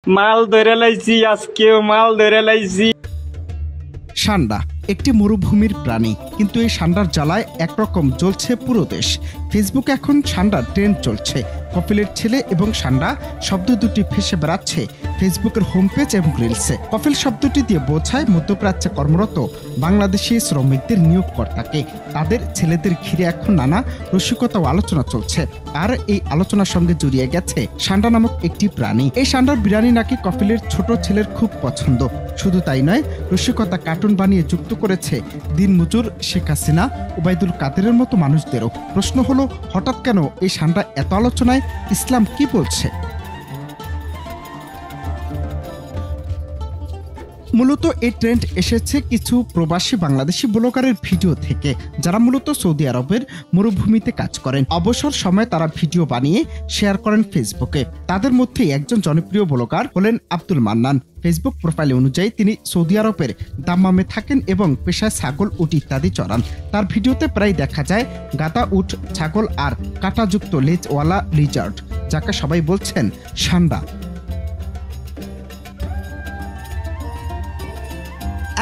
মাল ধরে লাইছি, আজকেও মাল ধরে লাইছি। সান্ডা একটি মরুভূমির প্রাণী, কিন্তু এই সান্ডার জ্বালায় একরকম জ্বলছে পুরো দেশ। ফেসবুকে এখন সান্ডার ট্রেন্ড চলছে। কপিলের ছেলে এবং সান্ডা শব্দ দুটি ভেসে বেড়াচ্ছে ফেসবুকের হোম পেজ এবং রিলসে। কপিল শব্দটি দিয়ে বোঝায় মধ্যপ্রাচ্যে কর্মরত বাংলাদেশি শ্রমিকদের নিয়োগকর্তাকে। তাদের ছেলেদের ঘিরে এখন নানা রসিকতা ও আলোচনা চলছে। আর এই আলোচনার সঙ্গে জড়িয়ে গেছে সান্ডা নামক একটি প্রাণী। এই সান্ডার বিরিয়ানি নাকি কপিলের ছোট ছেলের খুব পছন্দ। শুধু তাই নয়, রসিকতা কার্টুন বানিয়ে যুক্ত করেছে দিনমজুর শেখ হাসিনা, ওবায়দুল কাদেরের মতো মানুষদেরও। প্রশ্ন হলো, হঠাৎ কেন এই সান্ডা এত আলোচনায়? ইসলাম কি বলছে? মূলত এই ট্রেন্ড এসেছে কিছু প্রবাসী বাংলাদেশি ব্লগারের ভিডিও থেকে, যারা মূলত সৌদি আরবের মরুভূমিতে কাজ করেন। অবসর সময়ে তারা ভিডিও বানিয়ে শেয়ার করেন ফেসবুকে। তাদের মধ্যে একজন জনপ্রিয় ব্লগার হলেন আব্দুল মান্নান। ফেসবুক প্রোফাইল অনুযায়ী তিনি সৌদি আরবের দাম্মামে থাকেন এবং পেশায় ছাগল, উট ইত্যাদি চড়ান। তার ভিডিওতে প্রায় দেখা যায় গাদা উট, ছাগল আর কাঁটাযুক্ত লেজওয়ালা লিজার্ড, যাকে সবাই বলছেন সান্ডা।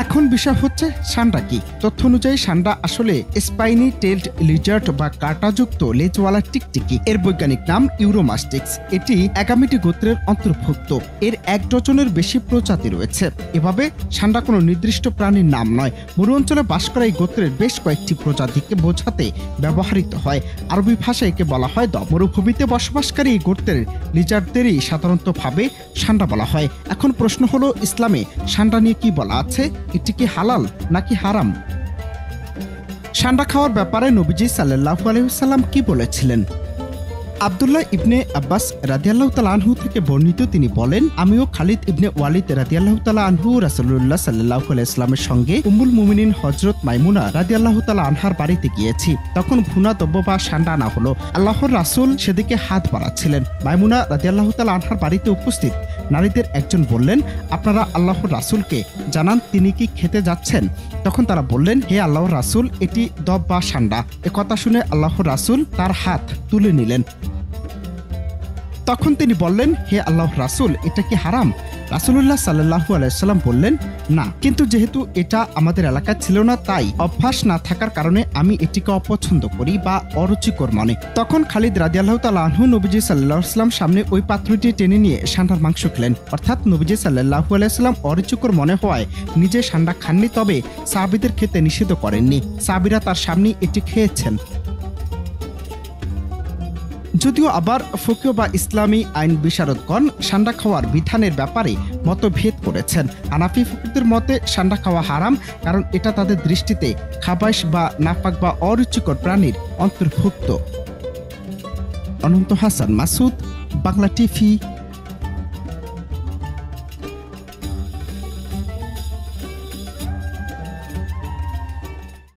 এখন বিষয় হচ্ছে, সান্ডা কি? তথ্য অনুযায়ী সান্ডা আসলে স্পাইনি টেলড লিজার্ড বা কাঁটাযুক্ত লেজওয়ালা টিকটিকি। এর বৈজ্ঞানিক নাম ইউরোমাস্টিক্স। এটি এগামিটি গোত্রের অন্তর্ভুক্ত। এর 1 ডজনের বেশি প্রজাতি রয়েছে। এভাবে সান্ডা কোনো নির্দিষ্ট প্রাণীর নাম নয়, মরু অঞ্চলে বাস করা এই গোত্রের বেশ কয়েকটি প্রজাতিকে বোঝাতে ব্যবহৃত হয়। আরবি ভাষায় একে বলা হয় দব। মরুভূমিতে বসবাসকারী এই গোত্রের লিজার্ডদেরই সাধারণতভাবে সান্ডা বলা হয়। এখন প্রশ্ন হলো, ইসলামে সান্ডা নিয়ে কি বলা আছে? এটি কি হালাল নাকি হারাম? সান্ডা খাওয়ার ব্যাপারে নবীজি সাল্লাল্লাহু আলাইহি ওয়াসাল্লাম কি বলেছিলেন? আব্দুল্লাহ ইবনে আব্বাস রাদিয়াল্লাহু তাআলা আনহু থেকে বর্ণিত, তিনি বলেন, আমিও খালিদ ইবনে ওয়ালিদ রাদিয়াল্লাহু তাআলা আনহু রাসূলুল্লাহ সাল্লাল্লাহু আলাইহি ওয়াসাল্লামের সঙ্গে উম্মুল মুমিনিন হযরত মাইমুনা রাদিয়াল্লাহু তাআলা আনহার বাড়িতে গিয়েছি। তখন ভুনা দ্রব্য বা সান্ডা আনা হলো। আল্লাহর রাসূল সেদিকে হাত বাড়াচ্ছিলেন। মাইমুনা রাদিয়াল্লাহু তাআলা আনহার বাড়িতে উপস্থিত নারীদের একজন বললেন, আপনারা আল্লাহর রাসূলকে জানান তিনি কি খেতে যাচ্ছেন। তখন তারা বললেন, হে আল্লাহর রাসূল, এটি দব বা সান্ডা। একথা শুনে আল্লাহর রাসূল তার হাত তুলে নিলেন। তখন তিনি বললেন, হে আল্লাহর রাসূল, এটা কি হারাম? রাসূলুল্লাহ সাল্লাল্লাহু আলাইহি ওয়াসাল্লাম বললেন, না, কিন্তু যেহেতু এটা আমাদের এলাকায় ছিল না, তাই অভ্যাস না থাকার কারণে আমি এটিকে অপছন্দ করি বা অরুচিকর মনে। তখন খালিদ রাদিয়াল্লাহু তাআলা আনহু নবীজি সাল্লাল্লাহু আলাইহি ওয়াসাল্লাম সামনে ওই পাত্রটি টেনে নিয়ে সান্ডার মাংস খেলেন। অর্থাৎ নবীজি সাল্লাল্লাহু আলাইহি ওয়াসাল্লাম অরুচিকর মনে হওয়ায় নিজে সান্ডা খাননি, তবে সাহাবীদের খেতে নিষিদ্ধ করেননি। সাহাবীরা তার সামনে এটি খেয়েছেন। যদিও আবার ফকিহ বা ইসলামী আইন বিশারদগণ সান্ডা খাওয়ার বিধানের ব্যাপারে মতভেদ করেছেন। হানাফি ফকিহদের মতে সান্ডা খাওয়া হারাম, কারণ এটা তাদের দৃষ্টিতে খাবাইশ বা নাপাক বা অরুচিকর প্রাণীর অন্তর্ভুক্ত। অনন্ত হাসান মাসুদ, বাংলা টিভি।